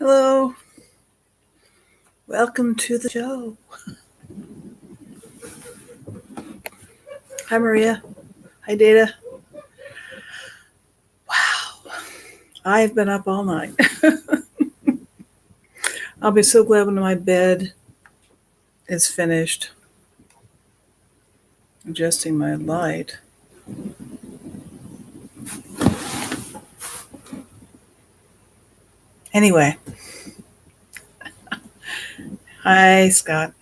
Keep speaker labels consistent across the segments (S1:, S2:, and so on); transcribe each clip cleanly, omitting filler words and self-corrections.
S1: Hello, welcome to the show. Hi, Maria. Hi, Data. Wow, I've been up all night. I'll be so glad when my bed is finished. Adjusting my light. Anyway, hi, Scott.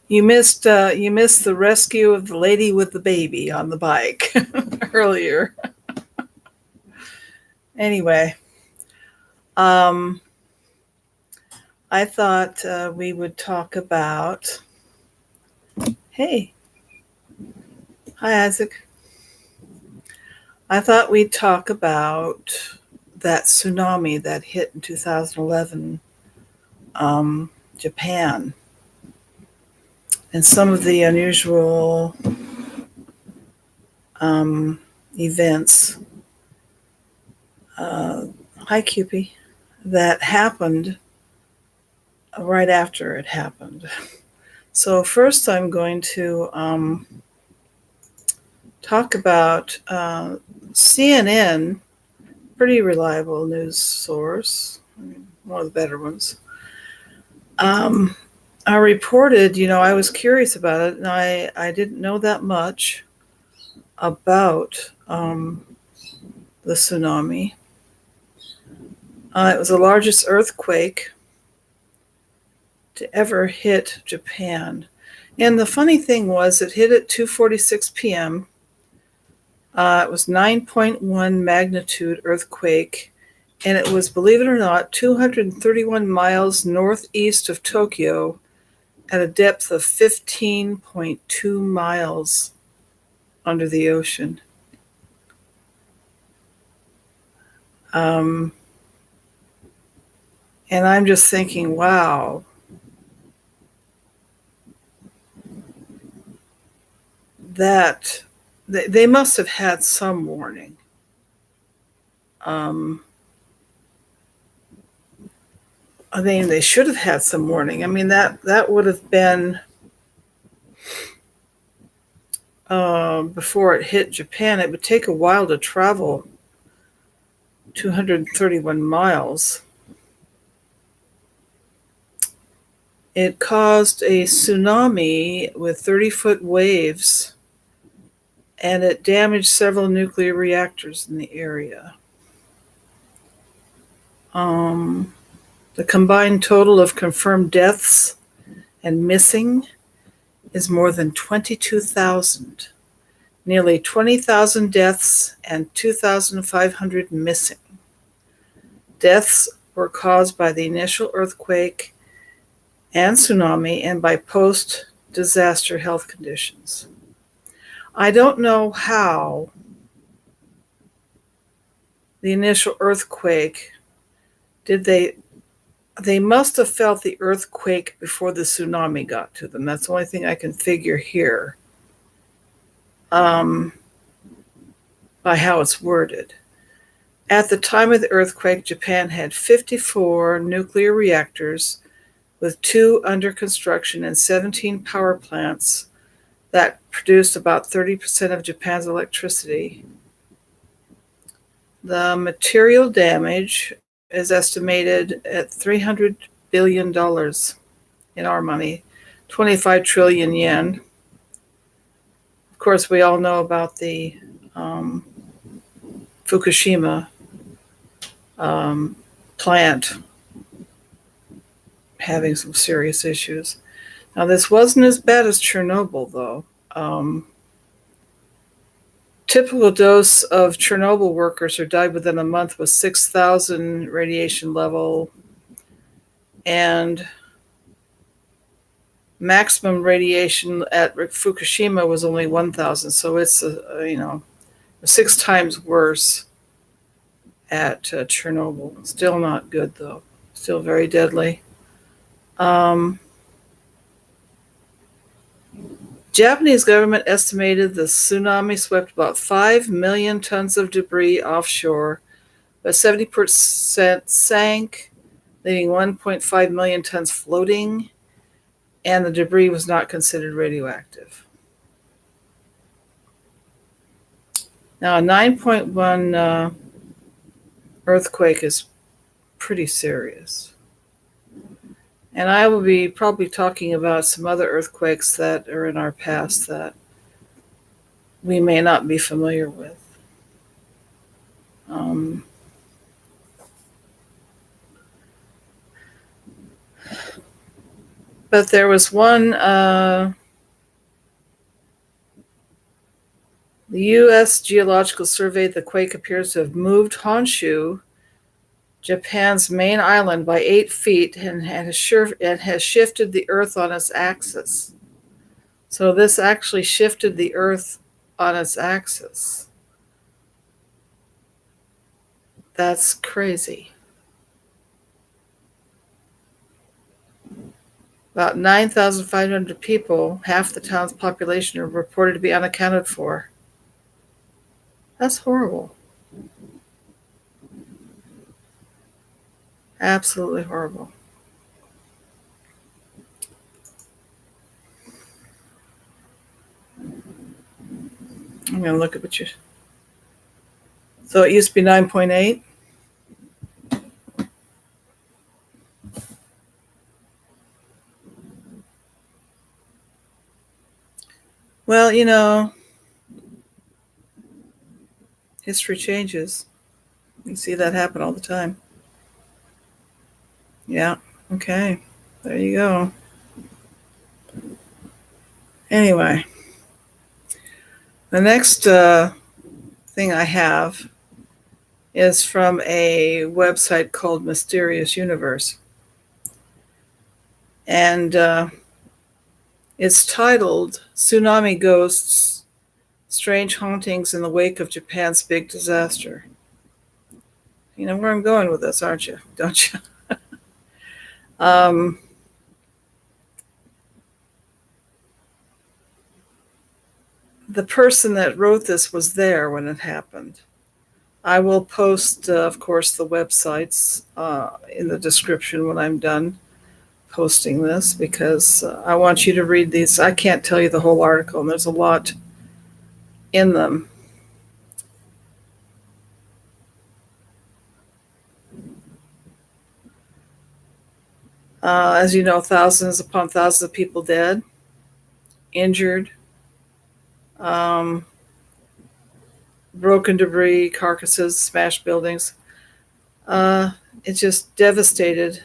S1: You missed the rescue of the lady with the baby on the bike earlier. Anyway, I thought we would talk about. Hey, hi, Isaac. I thought we'd talk about that tsunami that hit in 2011 Japan and some of the unusual events. Hi, Cupie. That happened right after it happened. So first I'm going to talk about CNN, pretty reliable news source, one of the better ones. I reported, I was curious about it, and I didn't know that much about the tsunami. It was the largest earthquake to ever hit Japan. And the funny thing was, it hit at 2:46 p.m. It was 9.1 magnitude earthquake, and it was, believe it or not, 231 miles northeast of Tokyo at a depth of 15.2 miles under the ocean. And I'm just thinking, wow, that they must have had some warning. I mean, they should have had some warning. I mean, that would have been before it hit Japan. It would take a while to travel 231 miles. It caused a tsunami with 30-foot waves, and it damaged several nuclear reactors in the area. The combined total of confirmed deaths and missing is more than 22,000. Nearly 20,000 deaths and 2,500 missing. Deaths were caused by the initial earthquake and tsunami and by post-disaster health conditions. I don't know how the initial earthquake, they must have felt the earthquake before the tsunami got to them. That's the only thing I can figure here by how it's worded. At the time of the earthquake, Japan had 54 nuclear reactors with 2 under construction and 17 power plants that produced about 30% of Japan's electricity. The material damage is estimated at $300 billion in our money, 25 trillion yen. Of course, we all know about the Fukushima plant having some serious issues. Now, this wasn't as bad as Chernobyl, though. Typical dose of Chernobyl workers who died within a month was 6,000 radiation level, and maximum radiation at Fukushima was only 1,000. So it's 6 times worse at Chernobyl. Still not good, though. Still very deadly. Japanese government estimated the tsunami swept about 5 million tons of debris offshore, but 70% sank, leaving 1.5 million tons floating, and the debris was not considered radioactive. Now, a 9.1 earthquake is pretty serious. And I will be probably talking about some other earthquakes that are in our past that we may not be familiar with. But there was one, the U.S. Geological Survey, the quake appears to have moved Honshu, Japan's main island, by 8 feet and has shifted the Earth on its axis. So this actually shifted the Earth on its axis. That's crazy. About 9,500 people, half the town's population, are reported to be unaccounted for. That's horrible. Absolutely horrible. I'm going to look at what you... So it used to be 9.8? Well, you know, history changes. You see that happen all the time. Yeah, okay. There you go. Anyway, the next thing I have is from a website called Mysterious Universe. And it's titled Tsunami Ghosts, Strange Hauntings in the Wake of Japan's Big Disaster. You know where I'm going with this, aren't you? Don't you? The person that wrote this was there when it happened. I will post, of course, the websites in the description when I'm done posting this, because I want you to read these. I can't tell you the whole article, and there's a lot in them. As you know, thousands upon thousands of people dead, injured, broken debris, carcasses, smashed buildings. It just devastated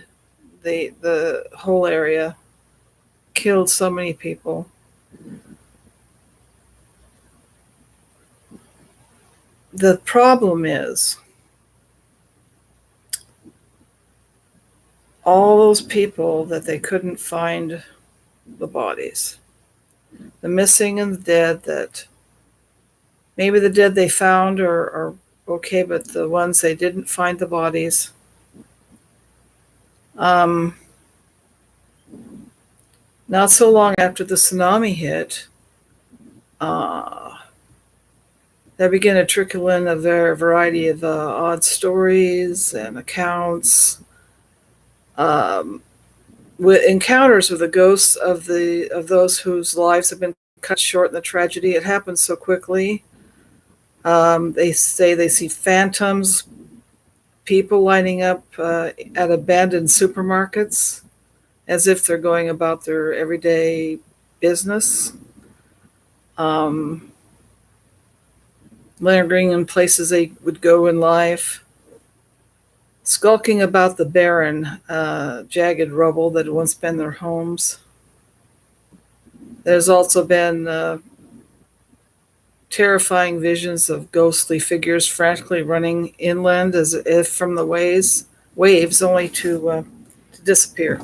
S1: the whole area, killed so many people. The problem is all those people that they couldn't find the bodies, the missing and the dead, that maybe the dead they found are okay, but the ones they didn't find the bodies. Not so long after the tsunami hit, there began to trickle in a variety of odd stories and accounts, with encounters with the ghosts of those whose lives have been cut short in the tragedy. It happened so quickly. They say they see phantoms, people lining up at abandoned supermarkets as if they're going about their everyday business, lingering in places they would go in life, skulking about the barren, jagged rubble that had once been their homes. There's also been terrifying visions of ghostly figures frantically running inland as if from the waves, only to disappear.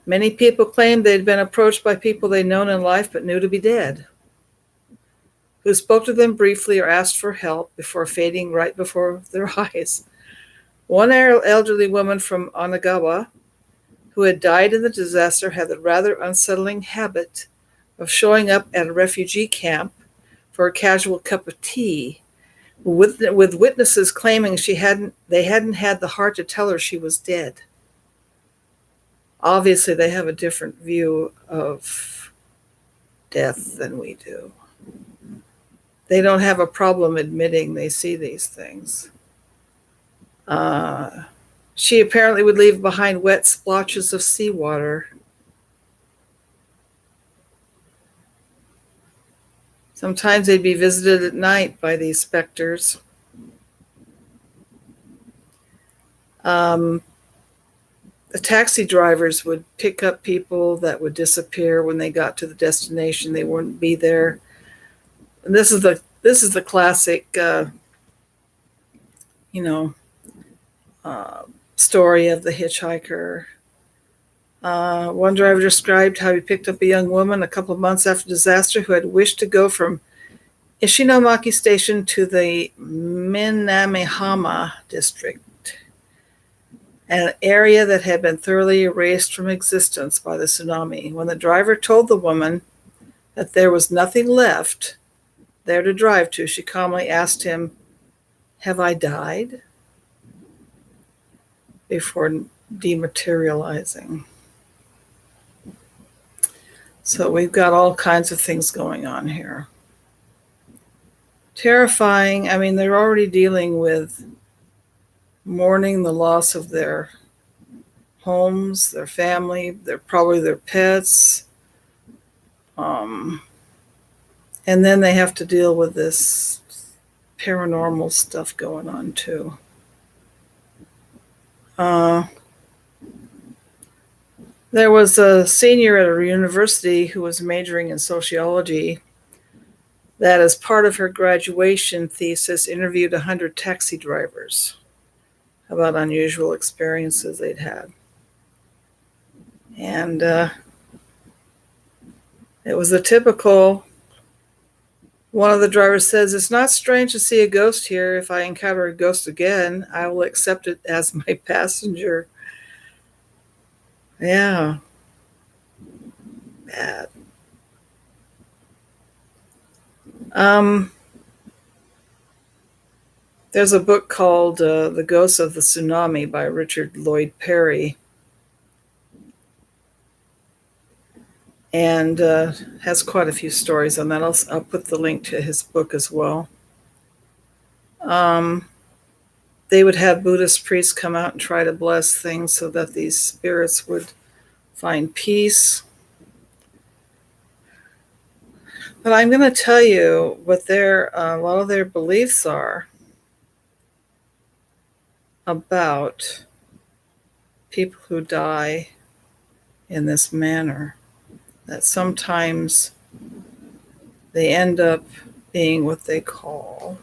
S1: Many people claimed they'd been approached by people they'd known in life but knew to be dead, who spoke to them briefly or asked for help before fading right before their eyes. One elderly woman from Onagawa, who had died in the disaster, had the rather unsettling habit of showing up at a refugee camp for a casual cup of tea, with witnesses claiming they hadn't had the heart to tell her she was dead. Obviously, they have a different view of death than we do. They don't have a problem admitting they see these things. She apparently would leave behind wet splotches of seawater. Sometimes they'd be visited at night by these specters. The taxi drivers would pick up people that would disappear when they got to the destination. They wouldn't be there. And this is the classic, story of the hitchhiker. One driver described how he picked up a young woman a couple of months after disaster who had wished to go from Ishinomaki Station to the Minamihama district, an area that had been thoroughly erased from existence by the tsunami. When the driver told the woman that there was nothing left there to drive to, she calmly asked him, "Have I died?" before dematerializing. So we've got all kinds of things going on here. Terrifying. I mean, they're already dealing with mourning the loss of their homes, their family, probably their pets. And then they have to deal with this paranormal stuff going on too. There was a senior at a university who was majoring in sociology that, as part of her graduation thesis, interviewed 100 taxi drivers about unusual experiences they'd had. And it was the typical, one of the drivers says, "It's not strange to see a ghost here. If I encounter a ghost again, I will accept it as my passenger." Yeah. Bad. There's a book called The Ghosts of the Tsunami by Richard Lloyd Perry. And has quite a few stories on that. I'll put the link to his book as well. They would have Buddhist priests come out and try to bless things so that these spirits would find peace. But I'm going to tell you what a lot of their beliefs are about people who die in this manner. That sometimes they end up being what they call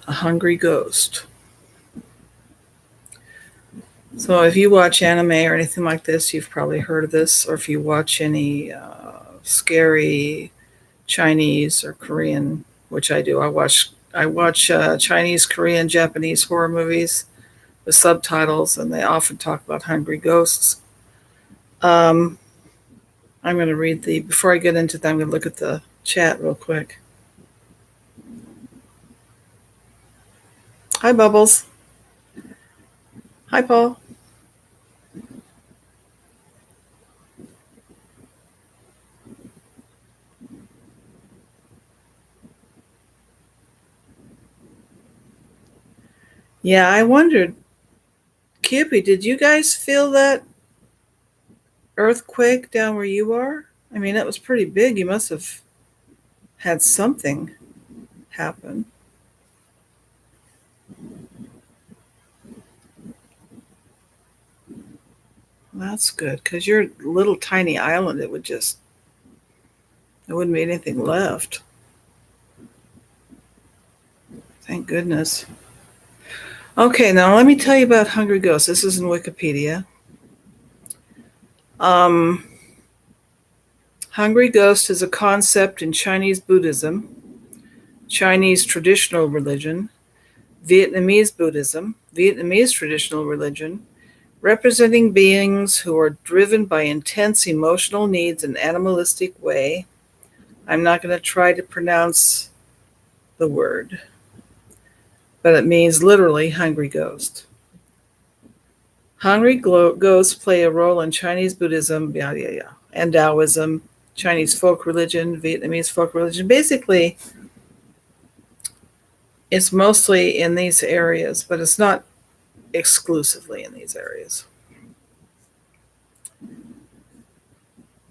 S1: a hungry ghost. So if you watch anime or anything like this, you've probably heard of this. Or if you watch any scary Chinese or Korean, which I do. I watch Chinese, Korean, Japanese horror movies with subtitles, and they often talk about hungry ghosts. I'm going to read before I get into that, I'm going to look at the chat real quick. Hi, Bubbles. Hi, Paul. Yeah, I wondered, Cupid, did you guys feel that earthquake down where you are? I mean, it was pretty big. You must have had something happen. Well, that's good, because your little tiny island, there wouldn't be anything left. Thank goodness. Okay, now let me tell you about hungry ghosts. This is in Wikipedia. Hungry ghost is a concept in Chinese Buddhism, Chinese traditional religion, Vietnamese Buddhism, Vietnamese traditional religion, representing beings who are driven by intense emotional needs in an animalistic way, I'm not going to try to pronounce the word, but it means literally hungry ghost. Hungry ghosts play a role in Chinese Buddhism, and Taoism, Chinese folk religion, Vietnamese folk religion. Basically, it's mostly in these areas, but it's not exclusively in these areas.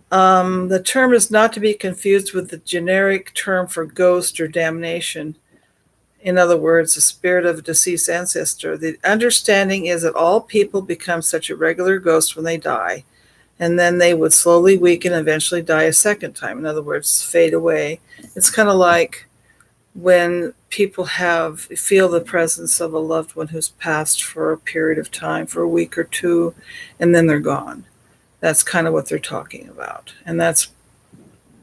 S1: The term is not to be confused with the generic term for ghost or damnation. In other words, the spirit of a deceased ancestor. The understanding is that all people become such a regular ghost when they die, and then they would slowly weaken and eventually die a second time. In other words, fade away. It's kind of like when people feel the presence of a loved one who's passed for a period of time, for a week or two, and then they're gone. That's kind of what they're talking about. And that's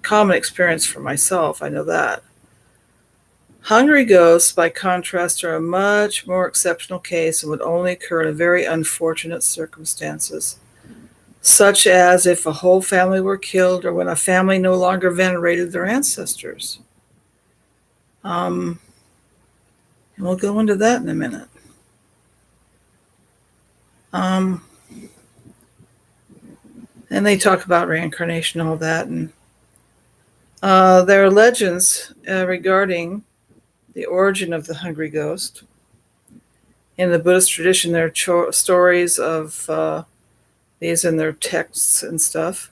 S1: common experience for myself. I know that. Hungry ghosts, by contrast, are a much more exceptional case and would only occur in very unfortunate circumstances, such as if a whole family were killed or when a family no longer venerated their ancestors. And we'll go into that in a minute. And they talk about reincarnation, all that. And there are legends regarding the origin of the hungry ghost. In the Buddhist tradition, there are stories of these in their texts and stuff.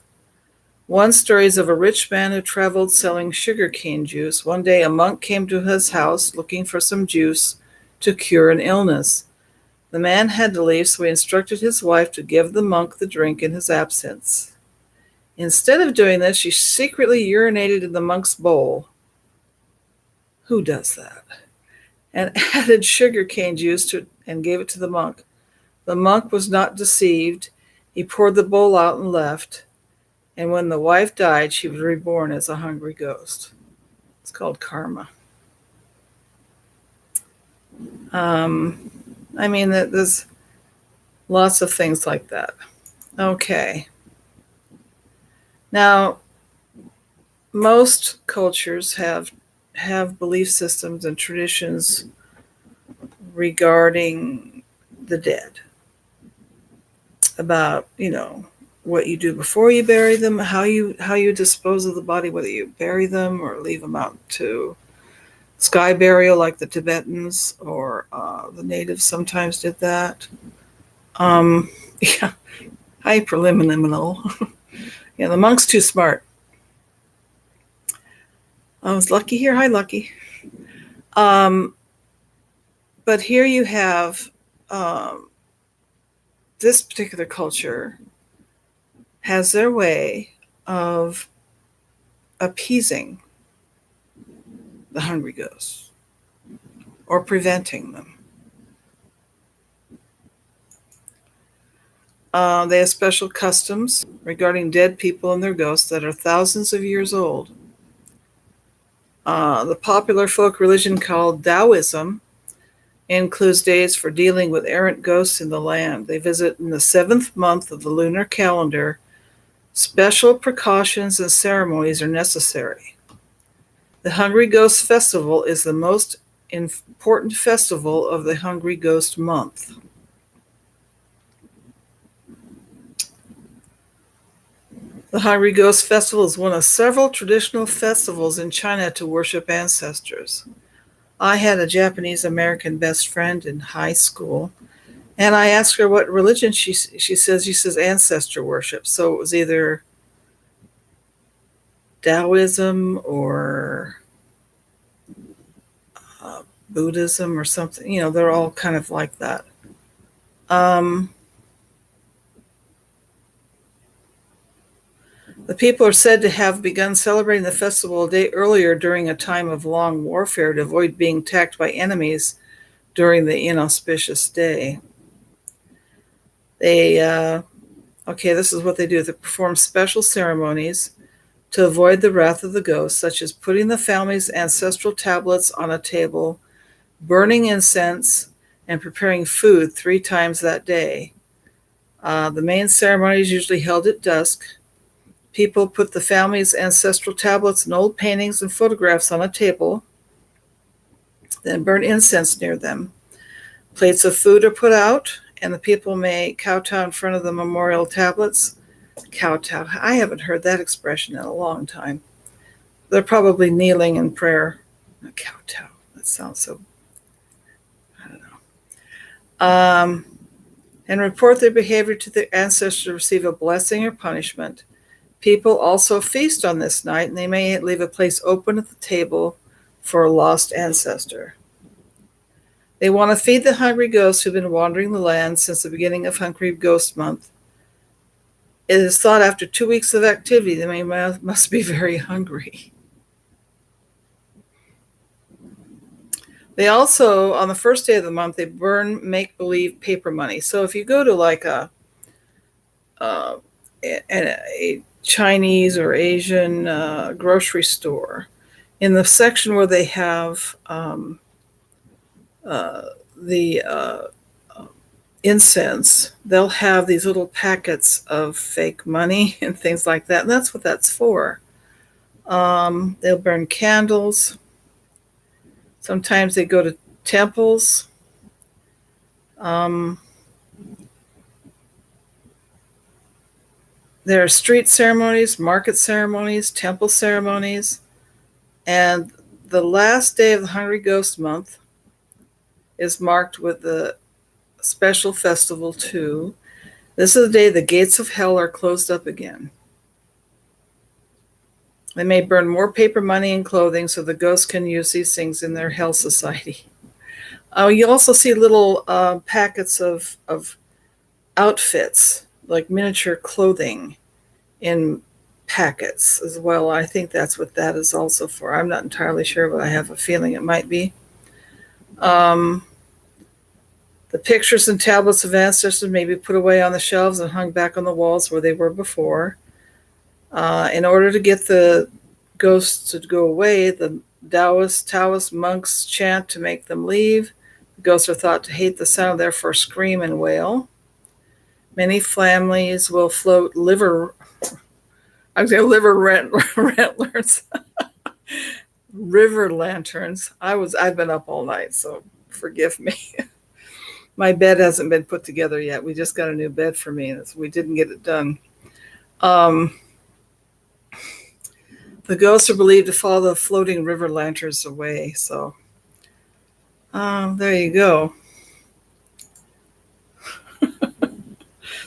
S1: One story is of a rich man who traveled selling sugarcane juice. One day, a monk came to his house looking for some juice to cure an illness. The man had to leave, so he instructed his wife to give the monk the drink in his absence. Instead of doing this, she secretly urinated in the monk's bowl. Who does that? And added sugarcane juice to it and gave it to the monk. The monk was not deceived. He poured the bowl out and left. And when the wife died, she was reborn as a hungry ghost. It's called karma. There's lots of things like that. Okay. Now, most cultures have belief systems and traditions regarding the dead. About, what you do before you bury them, how you dispose of the body, whether you bury them or leave them out to sky burial like the Tibetans or the natives sometimes did that. Hyperliminal. Yeah, the monk's too smart. I was Lucky here. Hi, Lucky. But here you have this particular culture has their way of appeasing the hungry ghosts or preventing them. They have special customs regarding dead people and their ghosts that are thousands of years old. The popular folk religion called Taoism includes days for dealing with errant ghosts in the land. They visit in the 7th month of the lunar calendar. Special precautions and ceremonies are necessary. The Hungry Ghost Festival is the most important festival of the Hungry Ghost month. The Hungry Ghost Festival is one of several traditional festivals in China to worship ancestors. I had a Japanese American best friend in high school, and I asked her what religion she says ancestor worship. So it was either Taoism or Buddhism or something. They're all kind of like that. The people are said to have begun celebrating the festival a day earlier during a time of long warfare to avoid being attacked by enemies during the inauspicious day. This is what they do. They perform special ceremonies to avoid the wrath of the ghosts, such as putting the family's ancestral tablets on a table, burning incense, and preparing food 3 times that day. The main ceremony is usually held at dusk, People put the family's ancestral tablets and old paintings and photographs on a table, then burn incense near them. Plates of food are put out, and the people may kowtow in front of the memorial tablets. Kowtow. I haven't heard that expression in a long time. They're probably kneeling in prayer. Kowtow. That sounds so, I don't know. And report their behavior to their ancestors to receive a blessing or punishment. People also feast on this night, and they may leave a place open at the table for a lost ancestor. They want to feed the hungry ghosts who've been wandering the land since the beginning of Hungry Ghost Month. It is thought after 2 weeks of activity, they must be very hungry. They also, on the first day of the month, they burn make-believe paper money. So if you go to like a Chinese or Asian grocery store, in the section where they have the incense, they'll have these little packets of fake money and things like that. And that's what that's for. They'll burn candles. Sometimes they go to temples. There are street ceremonies, market ceremonies, temple ceremonies. And the last day of the Hungry Ghost Month is marked with the special festival too. This is the day the gates of hell are closed up again. They may burn more paper money and clothing so the ghosts can use these things in their hell society. You also see little packets of outfits, like miniature clothing in packets as well. I think that's what that is also for. I'm not entirely sure, but I have a feeling it might be. The pictures and tablets of ancestors may be put away on the shelves and hung back on the walls where they were before. In order to get the ghosts to go away, the Taoist monks chant to make them leave. The ghosts are thought to hate the sound, therefore scream and wail. Many families will float liver lanterns. River lanterns. I've been up all night, so forgive me. My bed hasn't been put together yet. We just got a new bed for me. We didn't get it done. The ghosts are believed to follow the floating river lanterns away. So there you go.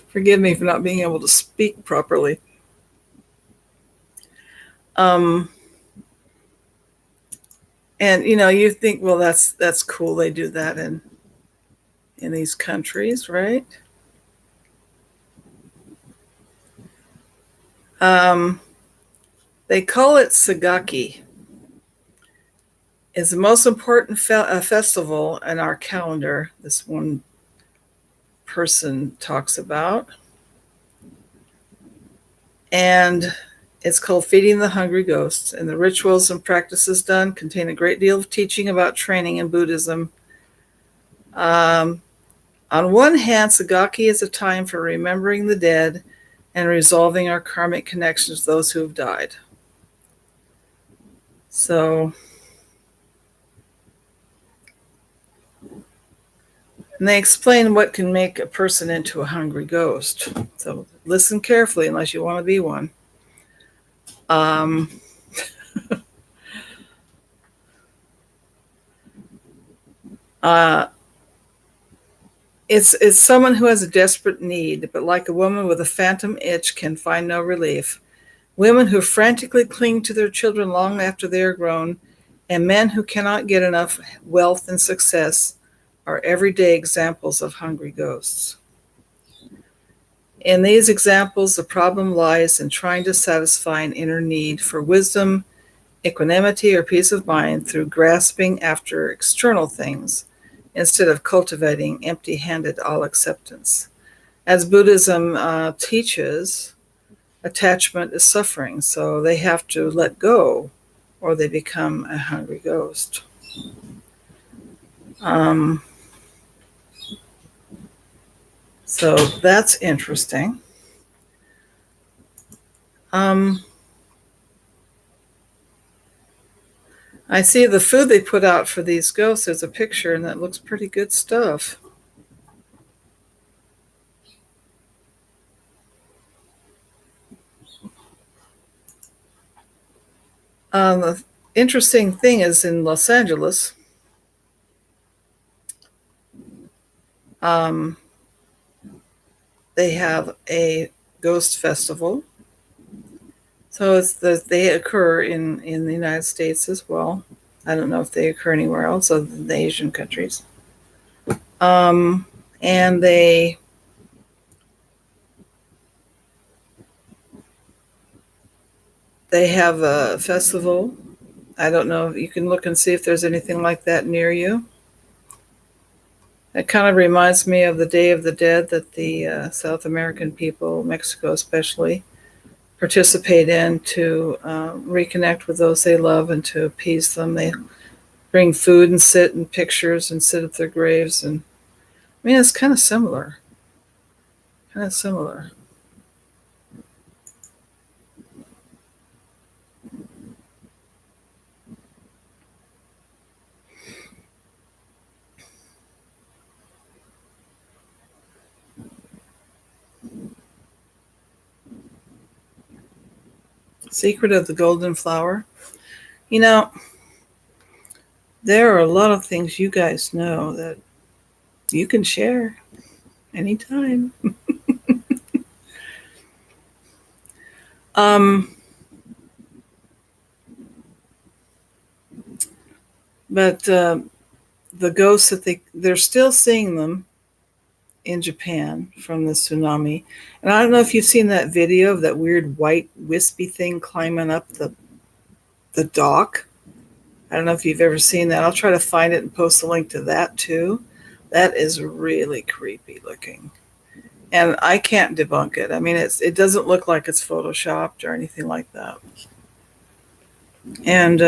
S1: Forgive me for not being able to speak properly. And you think, well, that's cool. They do that in these countries, right? They call it Sagaki. It's the most important festival in our calendar, this one person talks about. And it's called Feeding the Hungry Ghosts. And the rituals and practices done contain a great deal of teaching about training in Buddhism. On one hand, Sagaki is a time for remembering the dead and resolving our karmic connections to those who have died. So, and they explain what can make a person into a hungry ghost. So listen carefully unless you want to be one. It's someone who has a desperate need, but like a woman with a phantom itch can find no relief. Women who frantically cling to their children long after they are grown, and men who cannot get enough wealth and success are everyday examples of hungry ghosts. In these examples, the problem lies in trying to satisfy an inner need for wisdom, equanimity, or peace of mind through grasping after external things instead of cultivating empty-handed all-acceptance. As Buddhism teaches, attachment is suffering, so they have to let go or they become a hungry ghost. So that's interesting. Um, I see the food they put out for these ghosts. There's a picture, and that looks pretty good stuff. The interesting thing is in Los Angeles, um, they have a ghost festival. So they occur in the United States as well. I don't know if they occur anywhere else other than the Asian countries. Um, and they have a festival. I don't know. You can look and see if there's anything like that near you. It kind of reminds me of the Day of the Dead that the South American people, Mexico especially, participate in to reconnect with those they love and to appease them. They bring food and sit in pictures and sit at their graves. And I mean, it's kind of similar. Kind of similar. Secret of the Golden Flower. You know, there are a lot of things you guys know that you can share anytime. Um, but the ghosts that they're still seeing them in Japan from the tsunami. And I don't know if you've seen that video of that weird white wispy thing climbing up the dock. I don't know if you've ever seen that. I'll try to find it and post a link to that too. That is really creepy looking. And I can't debunk it. I mean, it doesn't look like it's photoshopped or anything like that. And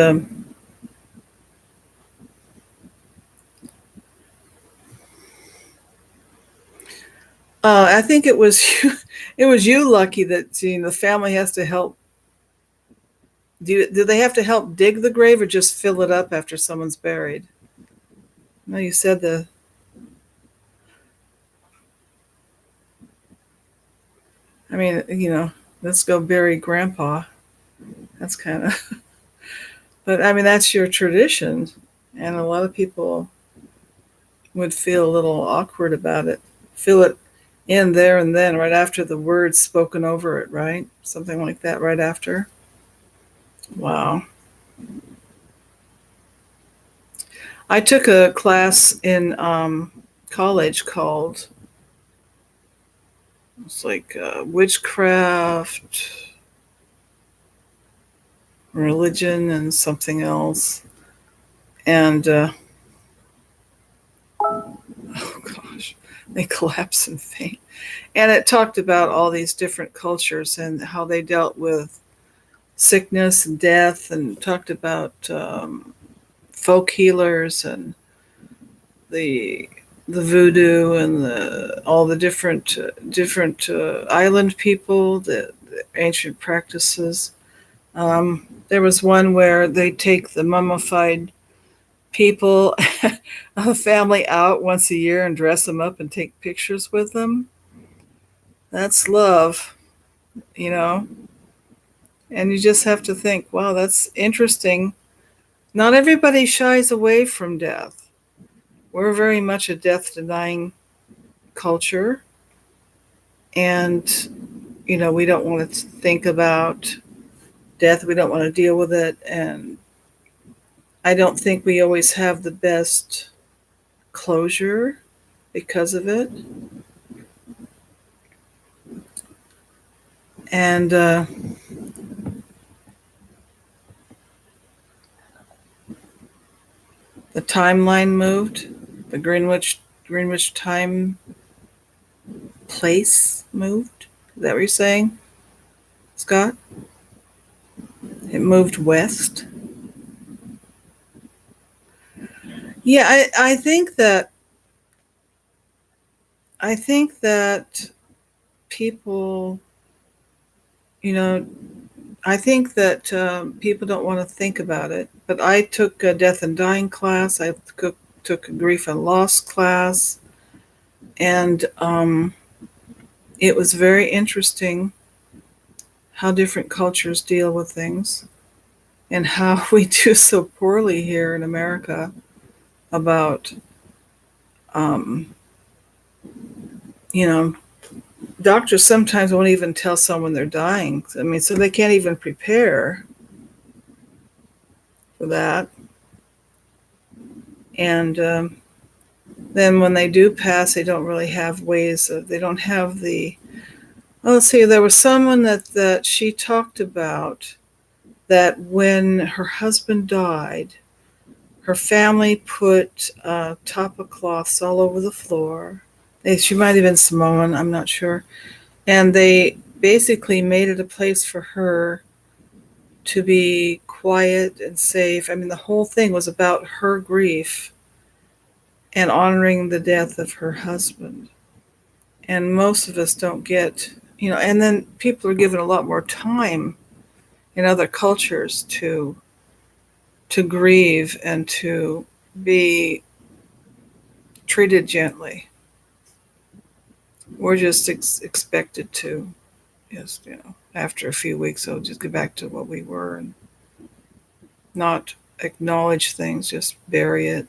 S1: I think it was you, it was you, Lucky, that the family has to help. Do they have to help dig the grave or just fill it up after someone's buried? No, you said the. I mean, let's go bury Grandpa. That's kind of. But I mean, that's your tradition, and a lot of people would feel a little awkward about it. Feel it in there and then, right after the words spoken over it, right? Something like that, right after. Wow. I took a class in college called it's like witchcraft, religion, and something else. And oh gosh, they collapse and faint. And it talked about all these different cultures and how they dealt with sickness and death, and talked about folk healers and the the voodoo and all the different island people, the ancient practices. There was one where they take the mummified people, a family out once a year and dress them up and take pictures with them. That's love, you know. And you just have to think, wow, that's interesting. Not everybody shies away from death. We're very much a death denying culture. And, we don't want to think about death. We don't want to deal with it. And I don't think we always have the best closure because of it. And the timeline moved. The Greenwich time place moved. Is that what you're saying, Scott? It moved west. Yeah, I think that people, you know, I think that people don't want to think about it, but I took a death and dying class. I took a grief and loss class, and it was very interesting how different cultures deal with things and how we do so poorly here in America about, um, you know, doctors sometimes won't even tell someone they're dying. I mean, so they can't even prepare for that. And then when they do pass, they don't really have ways of, they don't have the, oh, let's see, there was someone that she talked about that when her husband died, her family put tapa cloths all over the floor. She might have been Samoan, I'm not sure. And they basically made it a place for her to be quiet and safe. I mean, the whole thing was about her grief and honoring the death of her husband. And most of us don't get, and then people are given a lot more time in other cultures to grieve and to be treated gently. We're just expected to just, after a few weeks, I'll just get back to what we were and not acknowledge things, just bury it.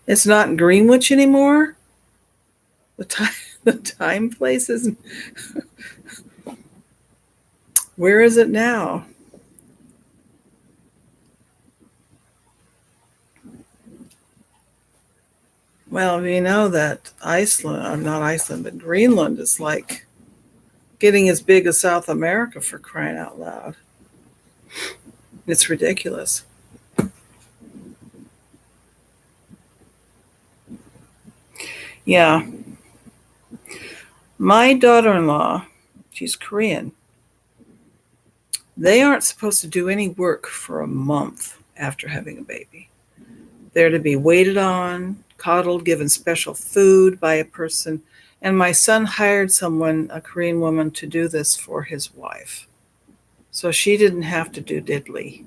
S1: It's not in Greenwich anymore. The time, the time place isn't. Where is it now? Well, we know that Iceland, not Iceland, but Greenland is like getting as big as South America, for crying out loud. It's ridiculous. Yeah. My daughter-in-law, she's Korean. They aren't supposed to do any work for a month after having a baby. They're to be waited on, coddled, given special food by a person. And my son hired someone, a Korean woman, to do this for his wife. So she didn't have to do diddly.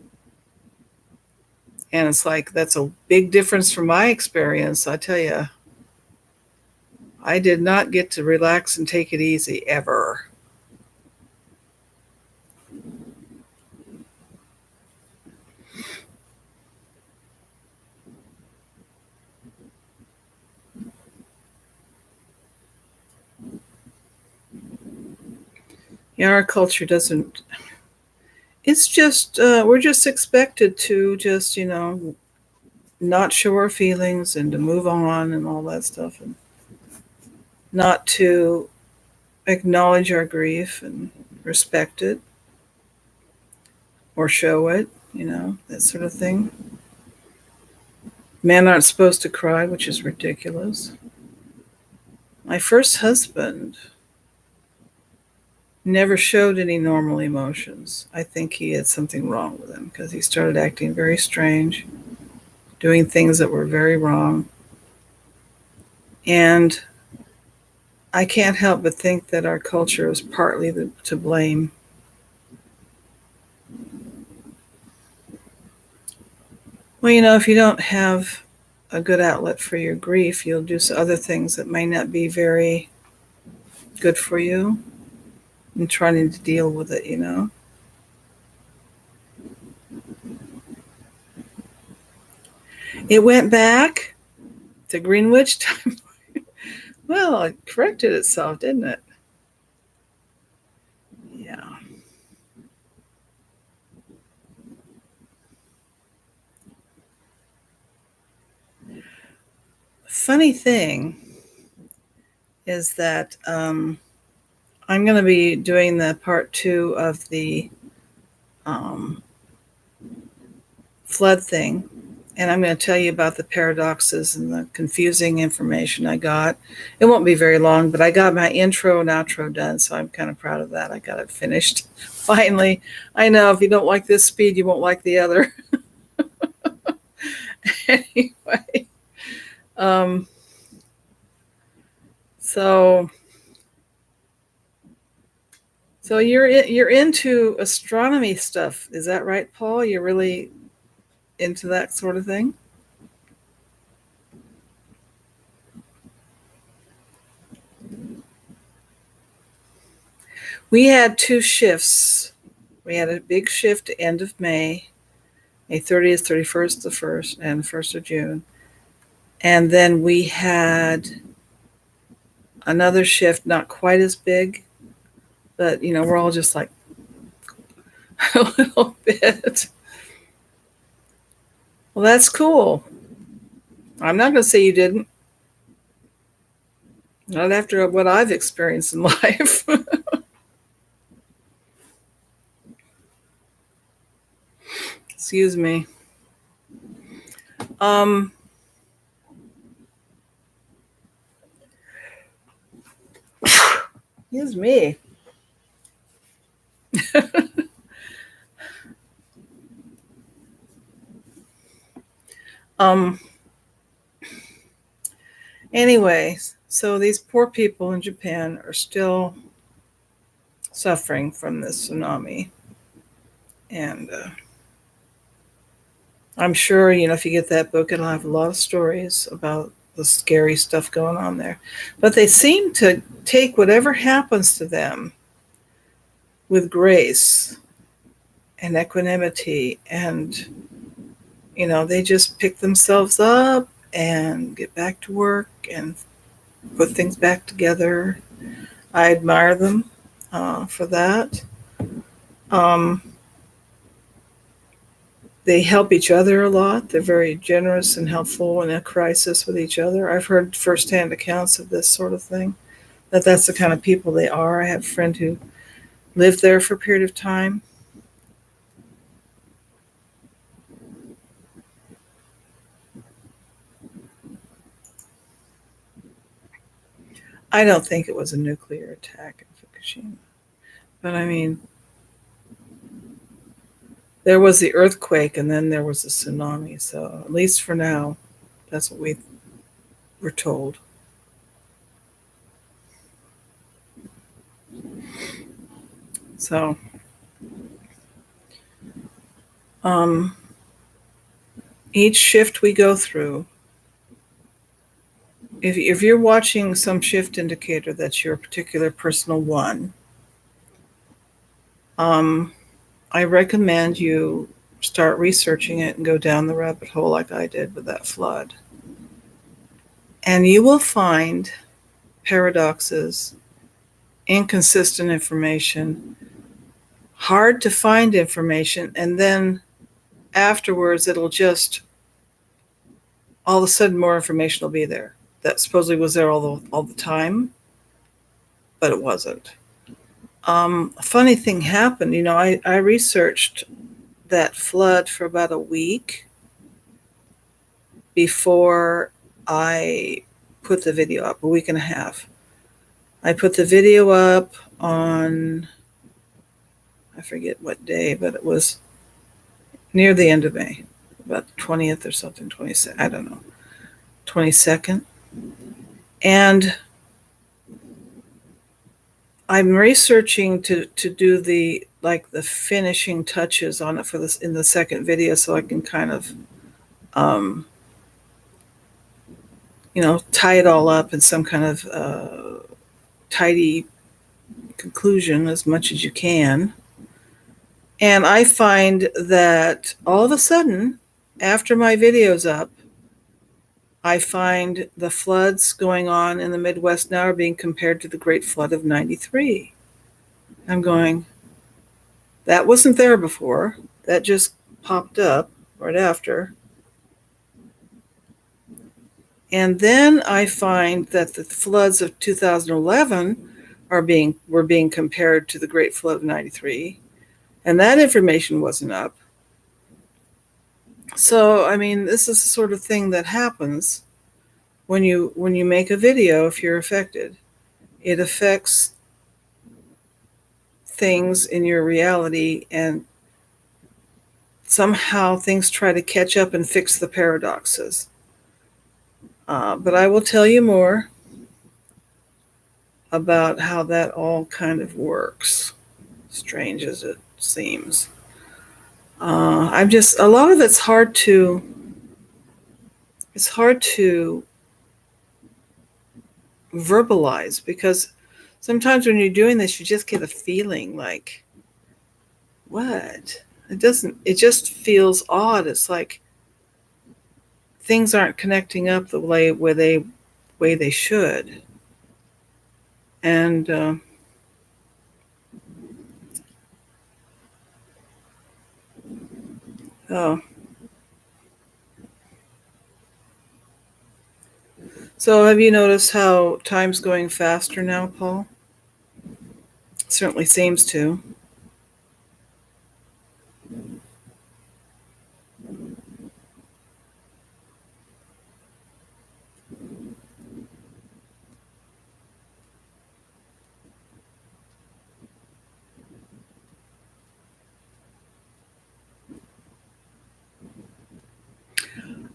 S1: And it's like, that's a big difference from my experience. I tell you, I did not get to relax and take it easy ever. Yeah, our culture doesn't, it's just, we're just expected to just, not show our feelings and to move on and all that stuff, and not to acknowledge our grief and respect it or show it, that sort of thing. Men aren't supposed to cry, which is ridiculous. My first husband never showed any normal emotions. I think he had something wrong with him because he started acting very strange, doing things that were very wrong. And I can't help but think that our culture is partly to blame. Well, if you don't have a good outlet for your grief, you'll do other things that may not be very good for you and trying to deal with it. It went back to Greenwich time. Well, it corrected itself, didn't it? Yeah. Funny thing is that I'm going to be doing the part 2 of the um, flood thing. And I'm going to tell you about the paradoxes and the confusing information I got. It won't be very long, but I got my intro and outro done, so I'm kind of proud of that. I got it finished. Finally. I know if you don't like this speed, you won't like the other. Anyway. So So you're into astronomy stuff, is that right, Paul? You're really into that sort of thing? We had two shifts. We had a big shift end of May, May 30th, 31st, the 1st, and the 1st of June. And then we had another shift, not quite as big, but we're all just like a little bit. Well, that's cool. I'm not going to say you didn't. Not after what I've experienced in life. Excuse me. Um, Excuse me. um, anyway, so these poor people in Japan are still suffering from this tsunami. And I'm sure, if you get that book, it'll have a lot of stories about the scary stuff going on there. But they seem to take whatever happens to them with grace and equanimity, and they just pick themselves up and get back to work and put things back together. I admire them for that. um, they help each other a lot. They're very generous and helpful in a crisis with each other. I've heard firsthand accounts of this sort of thing, that's the kind of people they are. I have a friend who lived there for a period of time. I don't think it was a nuclear attack in Fukushima. But I mean, there was the earthquake and then there was a tsunami. So at least for now, that's what we were told. So, um, each shift we go through, if you're watching some shift indicator that's your particular personal one, I recommend you start researching it and go down the rabbit hole like I did with that flood. And you will find paradoxes, inconsistent information, hard to find information, and then afterwards it'll just all of a sudden more information will be there that supposedly was there all the time, but it wasn't. A funny thing happened. I researched that flood for about a week before I put the video up, a week and a half. I put the video up on, I forget what day, but it was near the end of May, about the 20th or something, 22nd, I don't know, 22nd. And I'm researching to do the finishing touches on it for this in the second video, so I can kind of tie it all up in some kind of tidy conclusion as much as you can. And I find that all of a sudden, after my video's up, I find the floods going on in the Midwest now are being compared to the Great Flood of 93. I'm going, that wasn't there before. That just popped up right after. And then I find that the floods of 2011 were being compared to the Great Flood of 93. And that information wasn't up. So, I mean, this is the sort of thing that happens when you make a video. If you're affected, it affects things in your reality, and somehow things try to catch up and fix the paradoxes. But I will tell you more about how that all kind of works. strange as it seems. I'm just, a lot of it's hard to verbalize, because sometimes when you're doing this, you just get a feeling like, what? It just feels odd. It's like things aren't connecting up the way they should. And oh, so have you noticed how time's going faster now, Paul? Certainly seems to.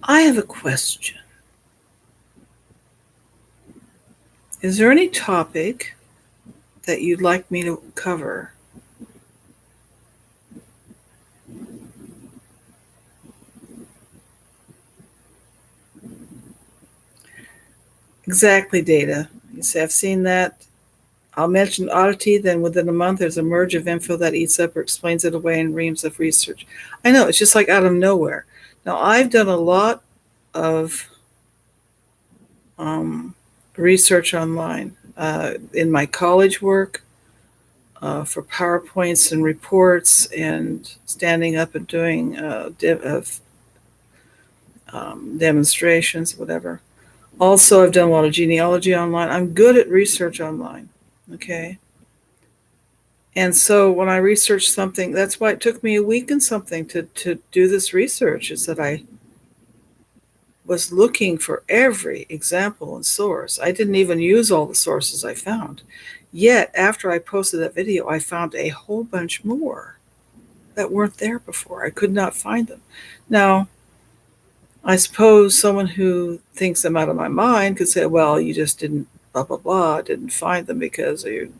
S1: I have a question. Is there any topic that you'd like me to cover? Exactly, Data. You say, I've seen that. I'll mention oddity, then within a month there's a merge of info that eats up or explains it away in reams of research. I know, it's just like out of nowhere. Now, I've done a lot of research online in my college work, for PowerPoints and reports, and standing up and doing demonstrations, whatever. Also, I've done a lot of genealogy online. I'm good at research online. Okay. And so when I researched something, that's why it took me a week and something to do this research, is that I was looking for every example and source. I didn't even use all the sources I found. Yet, after I posted that video, I found a whole bunch more that weren't there before. I could not find them. Now, I suppose someone who thinks I'm out of my mind could say, well, you just didn't blah, blah, blah, didn't find them because the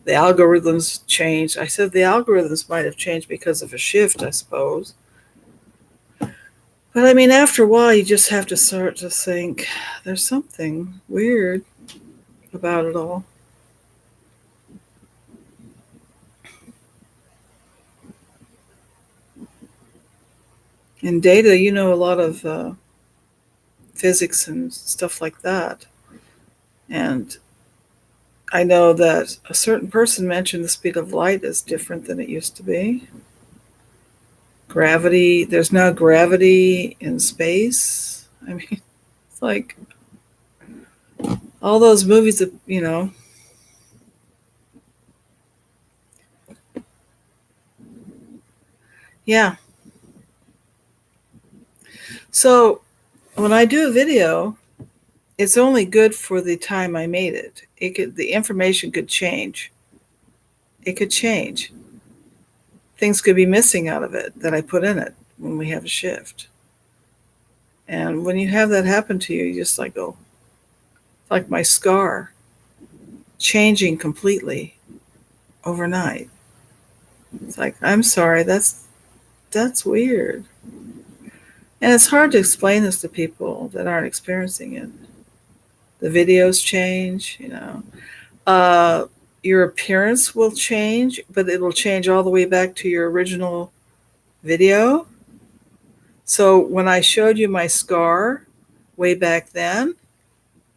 S1: algorithms changed. I said the algorithms might have changed because of a shift, I suppose. But I mean, after a while, you just have to start to think there's something weird about it all. In Data, you know a lot of physics and stuff like that. And I know that a certain person mentioned the speed of light is different than it used to be. Gravity, there's now gravity in space. I mean, it's like all those movies that. Yeah. So when I do a video, it's only good for the time I made it. The information could change. It could change. Things could be missing out of it that I put in it when we have a shift. And when you have that happen to you, you just like go, like my scar changing completely overnight. It's like, I'm sorry, that's weird. And it's hard to explain this to people that aren't experiencing it. The videos change. Your appearance will change, but it'll change all the way back to your original video. So when I showed you my scar way back then,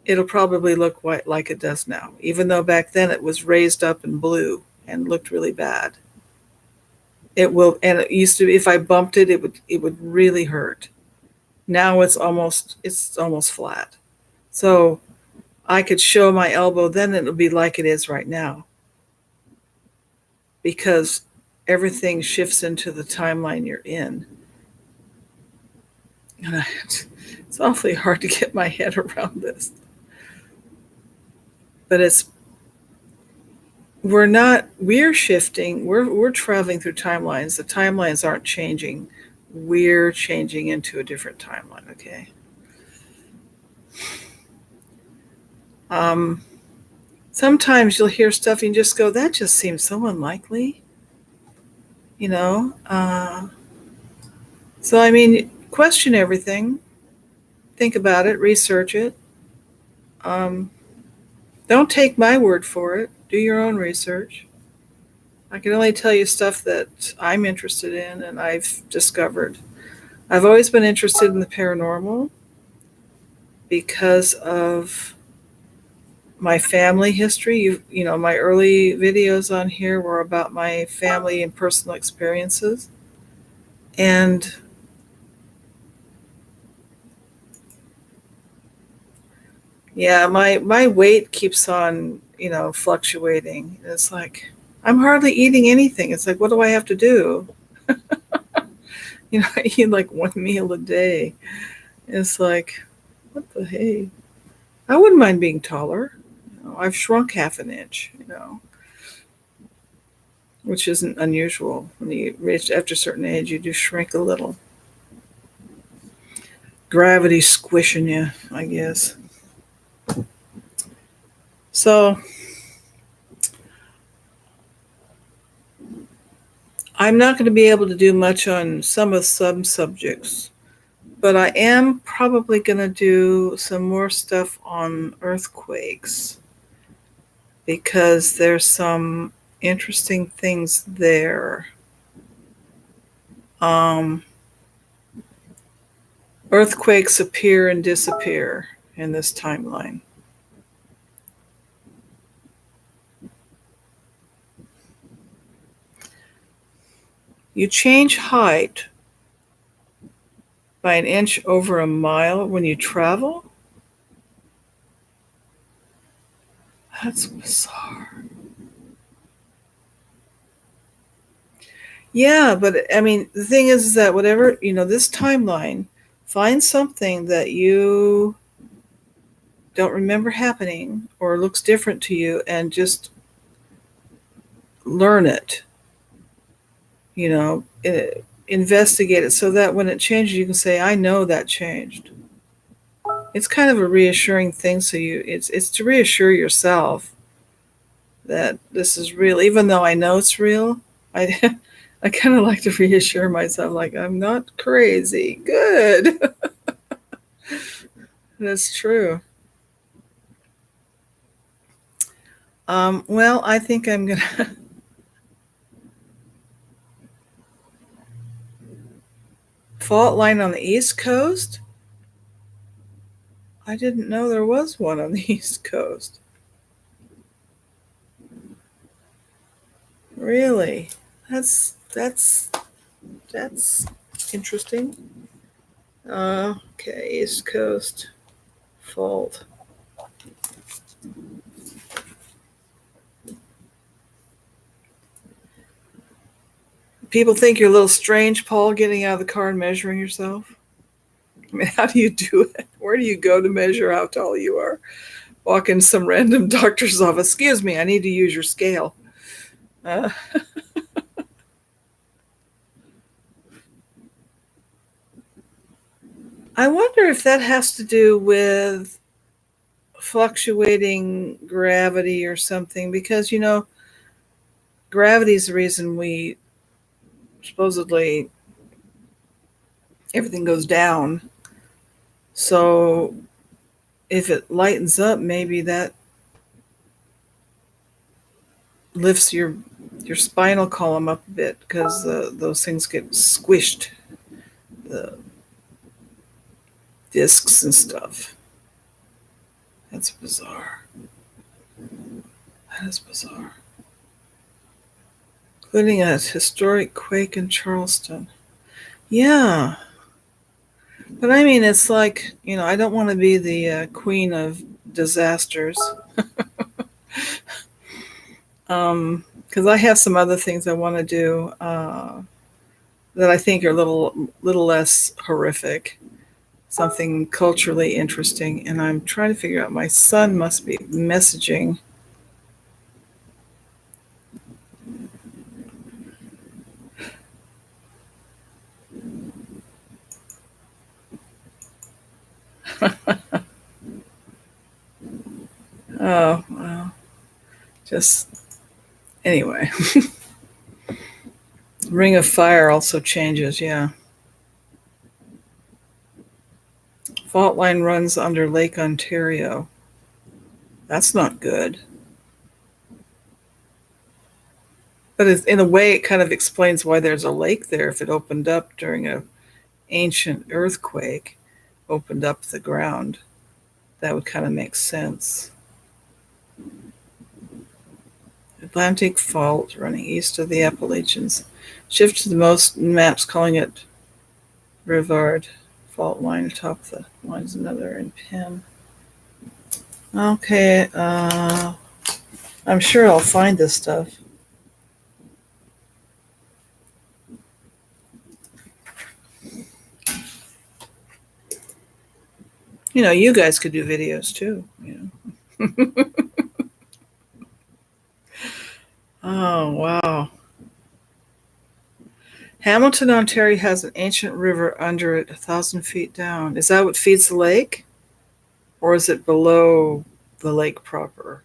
S1: it'll probably look like it does now, even though back then it was raised up and blue and looked really bad. It will, and it used to, if I bumped it, it would really hurt. Now it's almost flat. So I could show my elbow then, and it'll be like it is right now, because everything shifts into the timeline you're in. And it's awfully hard to get my head around this. But we're shifting, we're traveling through timelines. The timelines aren't changing. We're changing into a different timeline, okay? Um, sometimes you'll hear stuff and you just go, that just seems so unlikely, you know. So I mean, question everything, think about it, research it. Um, don't take my word for it. Do your own research. I can only tell you stuff that I'm interested in and I've discovered. I've always been interested in the paranormal because of my family history. You know, my early videos on here were about my family and personal experiences. And yeah, my weight keeps on, fluctuating. It's like I'm hardly eating anything. It's like, what do I have to do? I eat like one meal a day. It's like, what the hey? I wouldn't mind being taller. I've shrunk half an inch, which isn't unusual. When you reach after a certain age, you do shrink a little. Gravity squishing you, I guess. So I'm not going to be able to do much on some subjects, but I am probably going to do some more stuff on earthquakes because there's some interesting things there. Um, Earthquakes appear and disappear in this timeline. You change height by an inch over a mile when you travel? That's bizarre. Yeah, but I mean, the thing is that whatever, this timeline, find something that you don't remember happening or looks different to you and just learn it, investigate it so that when it changes, you can say, I know that changed. It's kind of a reassuring thing. So it's to reassure yourself that this is real, even though I know it's real. I, I kind of like to reassure myself, like, I'm not crazy. Good. That's true. Well, I think I'm going to fault line on the East Coast. I didn't know there was one on the East Coast. Really? That's interesting. Okay, East Coast fault. People think you're a little strange, Paul, getting out of the car and measuring yourself. I mean, how do you do it? Where do you go to measure how tall you are? Walk in some random doctor's office. Excuse me, I need to use your scale. Uh, I wonder if that has to do with fluctuating gravity or something, because, gravity is the reason we supposedly everything goes down. So if it lightens up, maybe that lifts your spinal column up a bit because those things get squished, the discs and stuff. That's bizarre. That is bizarre. Including a historic quake in Charleston. Yeah. But I mean, it's like, I don't want to be the queen of disasters. Because I have some other things I want to do that I think are a little less horrific, something culturally interesting. And I'm trying to figure out, my son must be messaging. Oh, wow. Just anyway. Ring of Fire also changes, yeah. Fault line runs under Lake Ontario. That's not good. But in a way, it kind of explains why there's a lake there. If it opened up during an ancient earthquake, opened up the ground, that would kind of make sense. Atlantic Fault running east of the Appalachians. Shift to the most maps calling it Rivard Fault line atop the lines. Another in Penn. Okay, I'm sure I'll find this stuff. You know, you guys could do videos too. You know. Oh wow. Hamilton, Ontario has an ancient river under it, 1,000 feet down. Is that what feeds the lake? Or is it below the lake proper?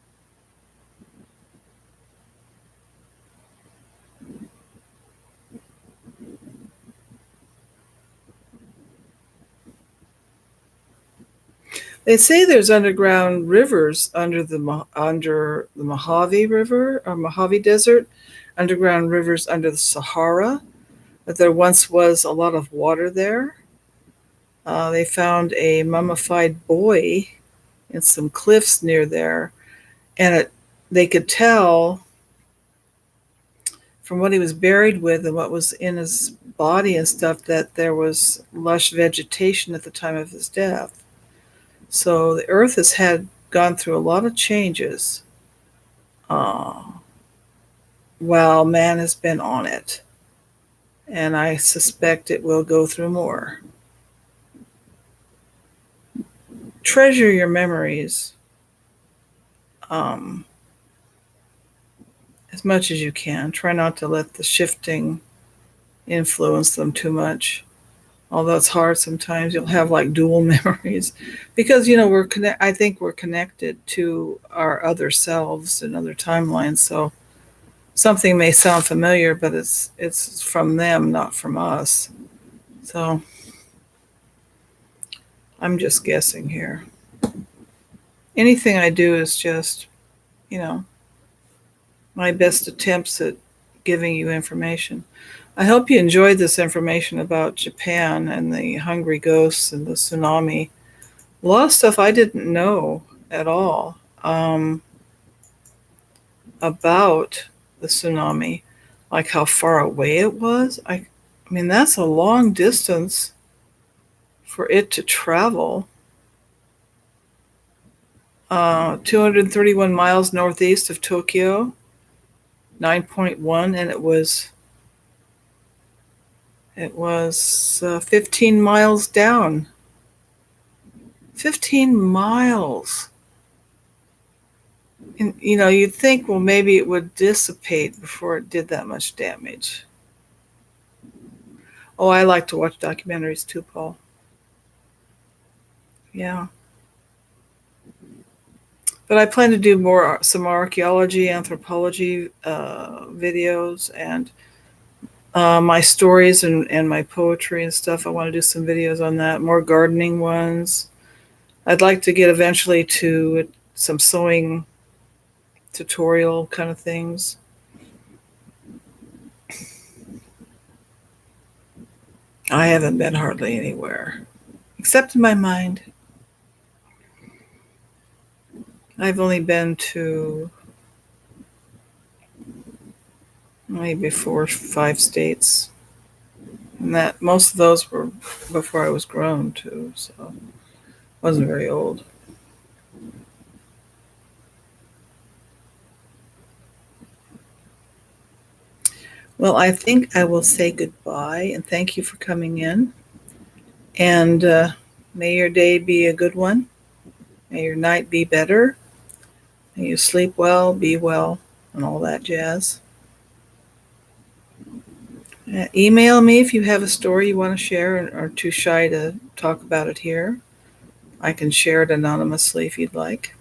S1: They say there's underground rivers under the Mojave River or Mojave Desert, underground rivers under the Sahara, that there once was a lot of water there. They found a mummified boy in some cliffs near there, and they could tell from what he was buried with and what was in his body and stuff that there was lush vegetation at the time of his death. So the earth has gone through a lot of changes uh, while man has been on it. And I suspect it will go through more. Treasure your memories um, as much as you can. Try not to let the shifting influence them too much. Although it's hard sometimes, you'll have like dual memories because you know I think we're connected to our other selves and other timelines. So something may sound familiar, but it's from them, not from us. So I'm just guessing here. Anything I do is just, you know, my best attempts at giving you information. I hope you enjoyed this information about Japan and the hungry ghosts and the tsunami. A lot of stuff I didn't know at all about the tsunami, like how far away it was. I mean, that's a long distance for it to travel. 231 miles northeast of Tokyo, 9.1, and it was 15 miles down. 15 miles. And, you know, you'd think, well, maybe it would dissipate before it did that much damage. Oh, I like to watch documentaries too, Paul. Yeah. But I plan to do some archaeology, anthropology videos, and my stories and my poetry and stuff. I want to do some videos on that, more gardening ones. I'd like to get eventually to some sewing tutorial kind of things. I haven't been hardly anywhere, except in my mind. I've only been to maybe 4 or 5 states. And that most of those were before I was grown too, so I wasn't very old. Well, I think I will say goodbye and thank you for coming in. And may your day be a good one. May your night be better. May you sleep well, be well, and all that jazz. Email me if you have a story you want to share and are too shy to talk about it here. I can share it anonymously if you'd like.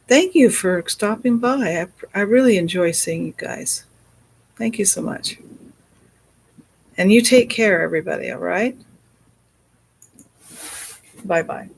S1: thank you for stopping by. I really enjoy seeing you guys. Thank you so much. And you take care, everybody, all right? Bye-bye.